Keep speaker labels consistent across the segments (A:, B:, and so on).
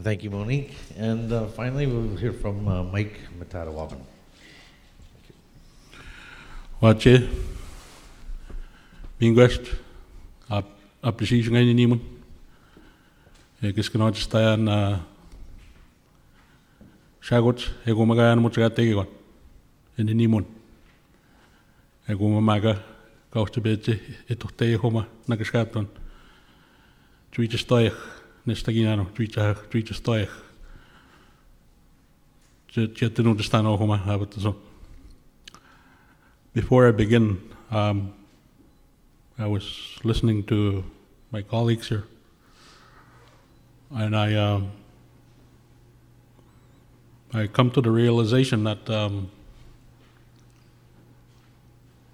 A: Thank you, Monique. And finally, we'll hear from Mike Metatawabin.
B: Wache, Bingwest, appreciation ngayon ni mo. Kis kino tayan shagot, gumagana mo sa tegi ko. Ni mo. Gumamaga kauste bete ito tayo homa nagaskaton. Tweet stoich, nesta ginano, tweet stoich. Jet to understand homa habit so. Before I begin, I was listening to my colleagues here, and I come to the realization that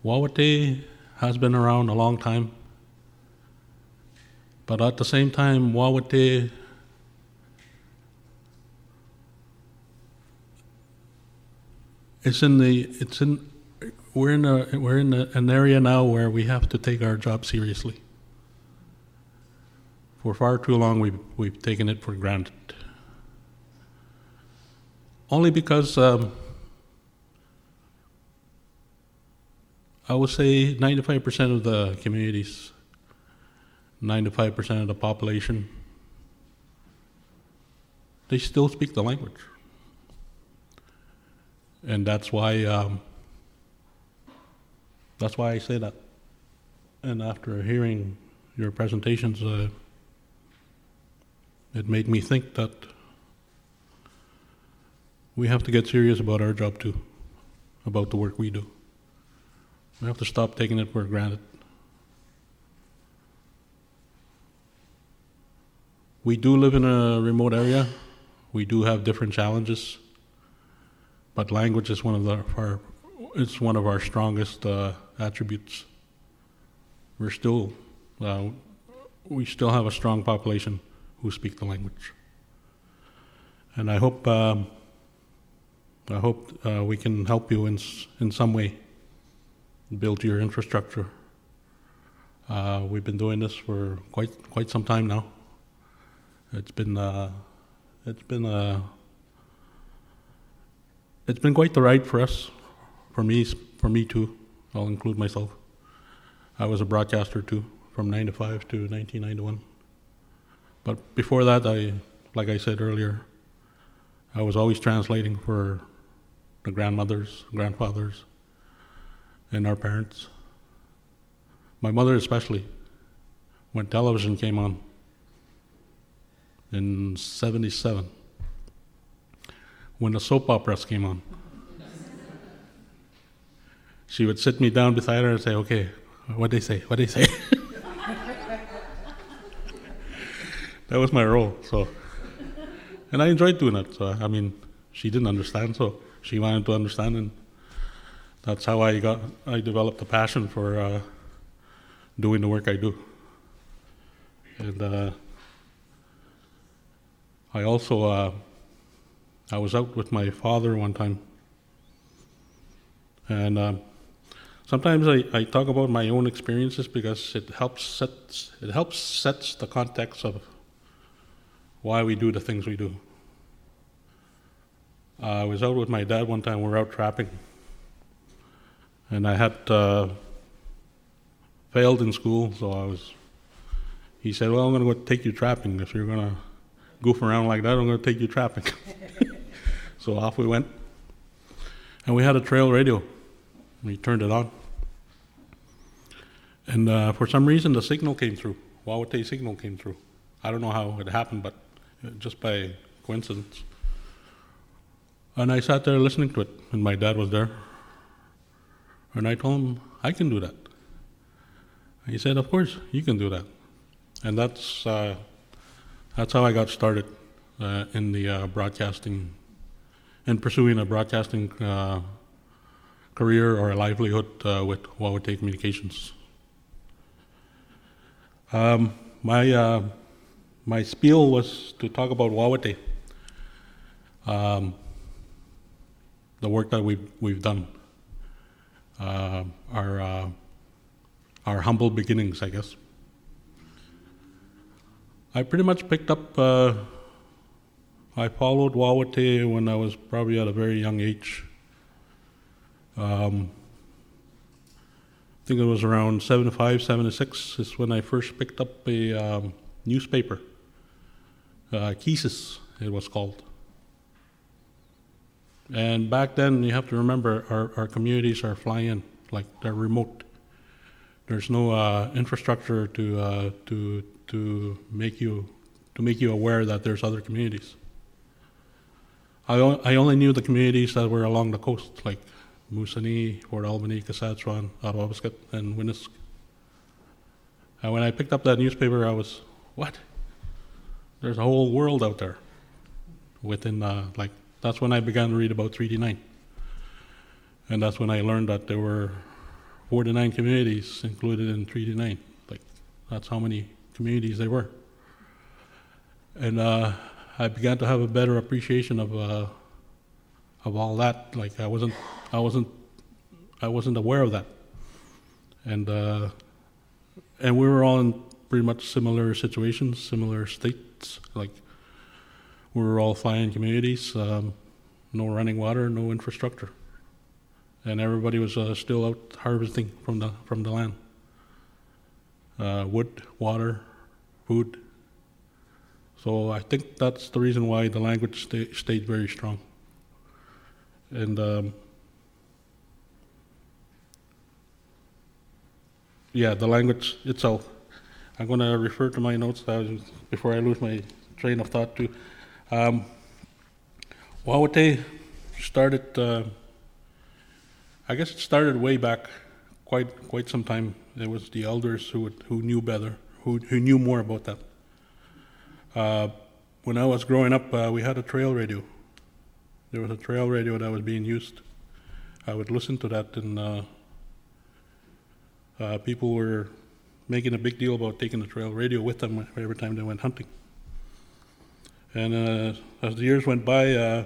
B: Wawatay has been around a long time, but at the same time, Wawatay we're in an area now where we have to take our job seriously. For far too long, we've taken it for granted. Only because I would say 95% of the communities, 95% of the population, they still speak the language, and that's why. That's why I say that. And after hearing your presentations, it made me think that we have to get serious about our job too, about the work we do. We have to stop taking it for granted. We do live in a remote area. We do have different challenges, but language is one of our strongest attributes. We still have a strong population who speak the language, and I hope we can help you in some way build your infrastructure. We've been doing this for quite some time now. It's been quite the ride for us, for me too. I'll include myself. I was a broadcaster too, from 95 to 1991. But before that, like I said earlier, I was always translating for the grandmothers, grandfathers, and our parents. My mother especially, when television came on in '77, when the soap operas came on, she would sit me down beside her and say, "Okay, what'd they say? What'd they say?" That was my role. So, and I enjoyed doing it. So, I mean, she didn't understand, so she wanted to understand, and that's how I developed a passion for doing the work I do. And I also I was out with my father one time, and sometimes I talk about my own experiences because it helps sets the context of why we do the things we do. I was out with my dad one time. We were out trapping, and I had failed in school, so he said, "Well, I'm going to go take you trapping. If you're going to goof around like that, I'm going to take you trapping." So off we went, and we had a trail radio. We turned it on, and for some reason the signal came through. Wawatay signal came through. I don't know how it happened, but just by coincidence. And I sat there listening to it, and my dad was there. And I told him, "I can do that." And he said, "Of course, you can do that." And that's how I got started in the broadcasting, in pursuing a broadcasting career or a livelihood with Wawatay Communications. My spiel was to talk about Wawatay, the work that we've done, our humble beginnings, I guess. I pretty much picked up I followed Wawatay when I was probably at a very young age. I think it was around 75, 76 is when I first picked up a newspaper. Keesis, it was called. And back then, you have to remember, our communities are fly-in, like they're remote. There's no infrastructure to make you aware that there's other communities. I only knew the communities that were along the coast, like Moosonee, Port Albany, Saskatchewan, Atawabasket, and Winnisk. And when I picked up that newspaper, I was, what? There's a whole world out there. Within, that's when I began to read about Treaty 9. And that's when I learned that there were 49 communities included in Treaty 9. Like, that's how many communities there were. And I began to have a better appreciation of all that. Like, I wasn't aware of that. And we were all in pretty much similar situations, similar states. Like, we were all fly-in communities, no running water, no infrastructure, and everybody was still out harvesting from the land. Wood, water, food. So I think that's the reason why the language stayed very strong. And yeah, the language itself. I'm going to refer to my notes before I lose my train of thought too. Wawatay started, I guess it started way back, quite some time. There was the elders who knew better, who knew more about that. When I was growing up, we had a trail radio. There was a trail radio that was being used. I would listen to that, and people were making a big deal about taking the trail radio with them every time they went hunting. And as the years went by,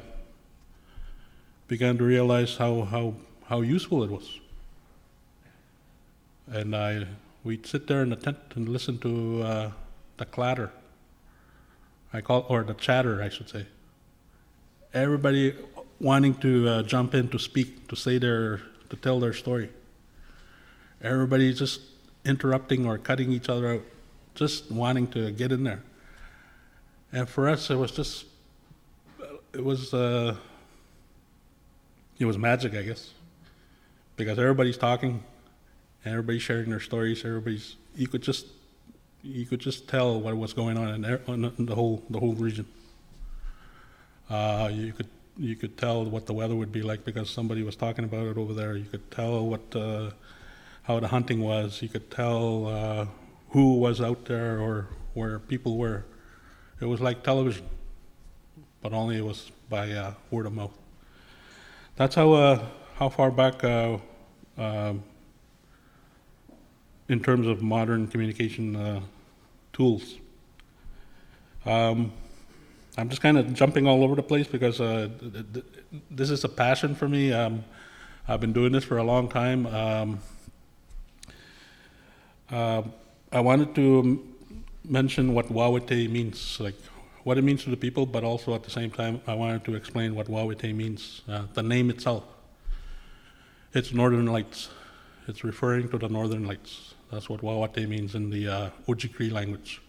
B: began to realize how useful it was. And we'd sit there in the tent and listen to the clatter, or the chatter, I should say. Everybody wanting to jump in to speak, to tell their story. Everybody just interrupting or cutting each other out, just wanting to get in there. And for us, it was magic, I guess, because everybody's talking, and everybody's sharing their stories. You could just tell what was going on in the whole region. You could tell what the weather would be like because somebody was talking about it over there. You could tell how the hunting was. You could tell who was out there or where people were. It was like television, but only it was by word of mouth. That's how far back, in terms of modern communication tools. I'm just kind of jumping all over the place because this is a passion for me. I've been doing this for a long time. I wanted to mention what Wawatay means, like what it means to the people, but also at the same time, I wanted to explain what Wawatay means, the name itself. It's Northern Lights. It's referring to the Northern Lights. That's what Wawatay means in the Ojibwe language.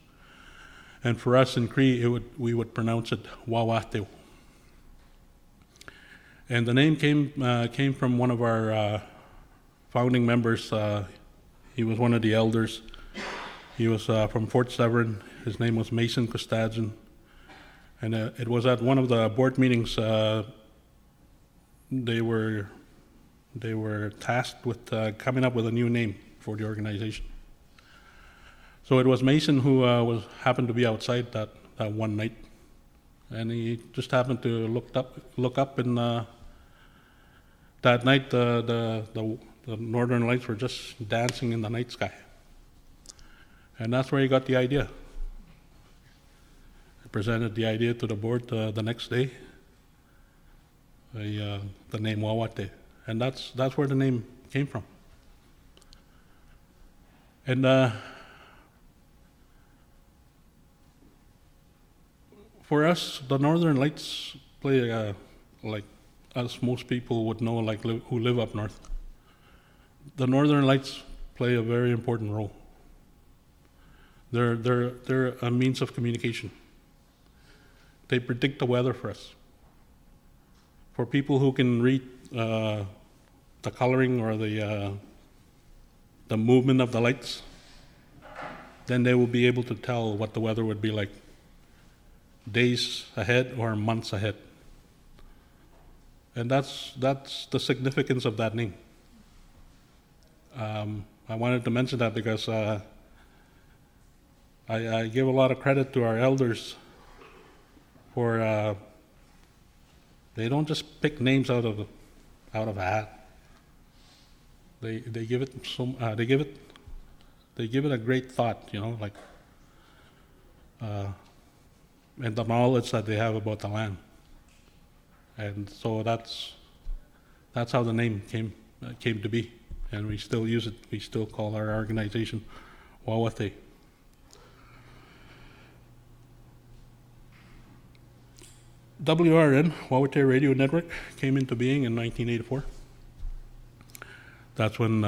B: And for us in Cree, we would pronounce it Wawatay. And the name came from one of our founding members. He was one of the elders. He was from Fort Severn. His name was Mason Costajan. And it was at one of the board meetings they were tasked with coming up with a new name for the organization. So it was Mason who happened to be outside that one night, and he just happened to look up, and that night the Northern Lights were just dancing in the night sky, and that's where he got the idea. He presented the idea to the board the next day. The name Wawatay, and that's where the name came from. And For us, the Northern Lights play, like, as most people would know, like who live up north, the Northern Lights play a very important role. They're a means of communication. They predict the weather for us. For people who can read the coloring or the movement of the lights, then they will be able to tell what the weather would be like days ahead or months ahead. And that's the significance of that name. I wanted to mention that because I give a lot of credit to our elders for they don't just pick names out of a hat. They give it they give it a great thought, like and the knowledge that they have about the land. And so that's how the name came to be, and we still use it. We still call our organization Wawatay. WRN, Wawatay Radio Network, came into being in 1984. That's when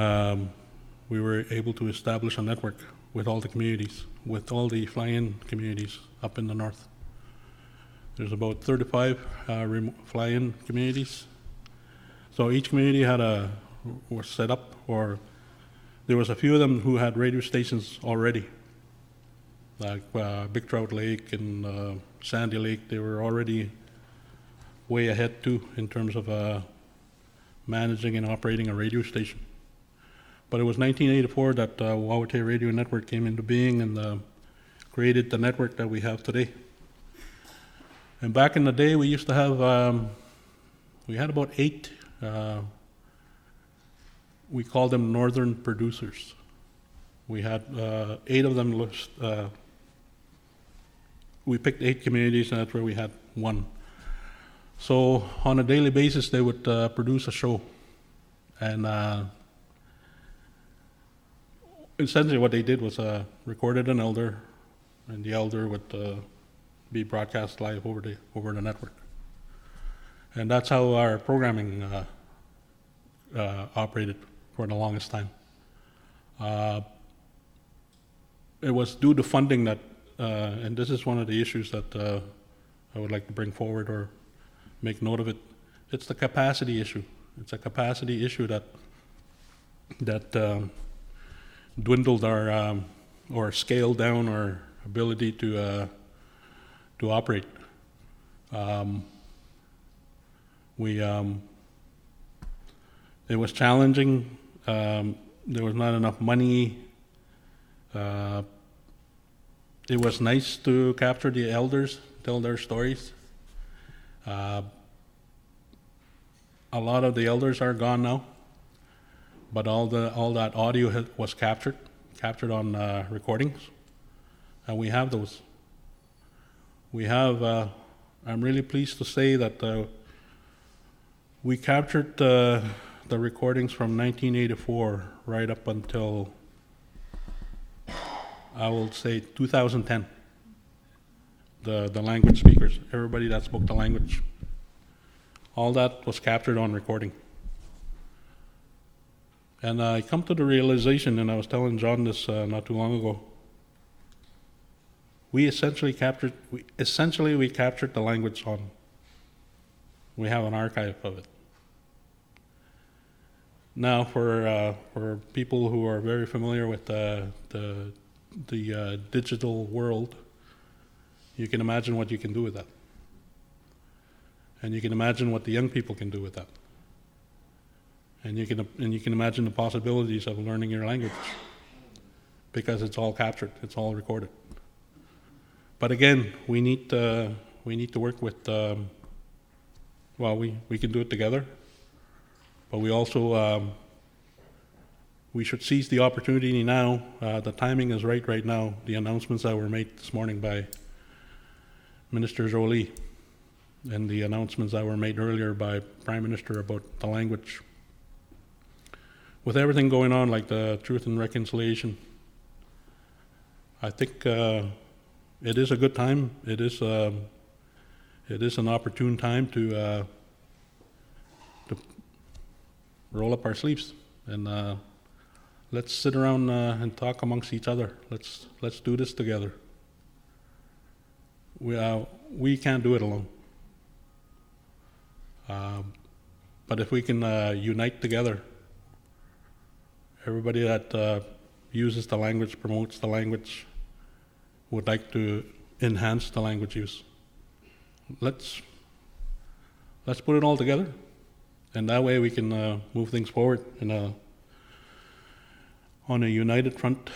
B: we were able to establish a network with all the communities, with all the fly-in communities up in the north. There's about 35 fly-in communities. So each community was set up, or there was a few of them who had radio stations already, like Big Trout Lake and Sandy Lake. They were already way ahead too in terms of managing and operating a radio station. But it was 1984 that Wawatay Radio Network came into being and created the network that we have today. And back in the day, we used to have, we had about 8, we called them northern producers. We had 8 of them, we picked 8 communities, and that's where we had 1. So on a daily basis, they would produce a show. And essentially what they did was recorded an elder, and the elder would be broadcast live over the network. And that's how our programming operated for the longest time. It was due to funding that, and this is one of the issues that I would like to bring forward or make note of it. It's the capacity issue. It's a capacity issue that dwindled our or scaled down our ability to operate. It was challenging. There was not enough money. It was nice to capture the elders, tell their stories. A lot of the elders are gone now, but all that audio was captured on recordings, and we have those. We have. I'm really pleased to say that we captured the recordings from 1984 right up until, I will say, 2010. The language speakers, everybody that spoke the language, all that was captured on recording. And I come to the realization, and I was telling John this not too long ago, we captured the language on. We have an archive of it. Now, for people who are very familiar with the digital world, you can imagine what you can do with that. And you can imagine what the young people can do with that. And you can imagine the possibilities of learning your language, because it's all captured, it's all recorded. But again, we need to work with. We can do it together, but we also we should seize the opportunity now. The timing is right now. The announcements that were made this morning by Minister Jolie, and the announcements that were made earlier by Prime Minister about the language. With everything going on, like the Truth and Reconciliation, I think it is a good time. It is it is an opportune time to roll up our sleeves and let's sit around and talk amongst each other. Let's do this together. We can't do it alone. But if we can unite together, everybody that uses the language, promotes the language, would like to enhance the language use. Let's put it all together, and that way we can move things forward on a united front,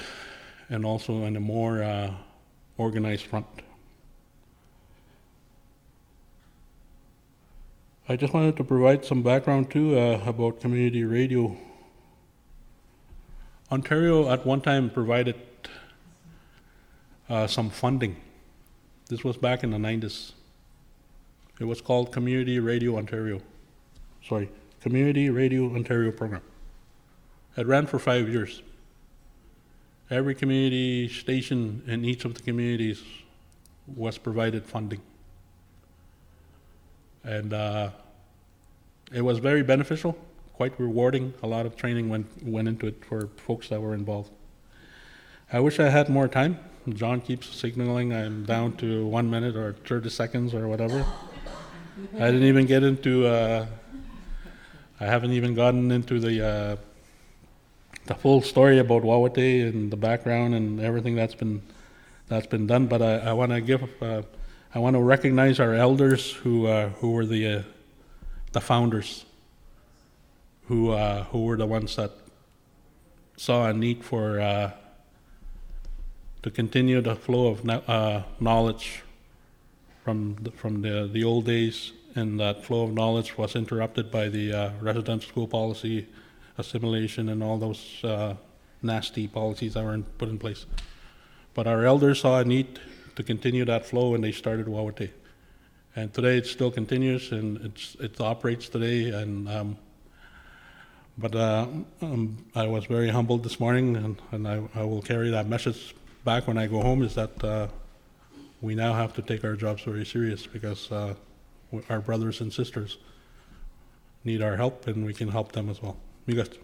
B: and also on a more organized front. I just wanted to provide some background too about community radio. Ontario at one time provided some funding. This was back in the 90s. It was called Community Radio Ontario program. It ran for 5 years. Every community station in each of the communities was provided funding. And it was very beneficial, quite rewarding. A lot of training went into it for folks that were involved. I wish I had more time. John keeps signaling I'm down to 1 minute or 30 seconds or whatever. I didn't even get into, I haven't even gotten into the full story about Wawatay and the background and everything that's been done. But I want to I want to recognize our elders who were the founders, who were the ones that saw a need for to continue the flow of knowledge from the old days, and that flow of knowledge was interrupted by the residential school policy, assimilation, and all those nasty policies that were put in place. But our elders saw a need to continue that flow, and they started Wawatay. And today it still continues, and it operates today. And but I was very humbled this morning, and I will carry that message back when I go home, is that we now have to take our jobs very serious, because our brothers and sisters need our help, and we can help them as well. Migas.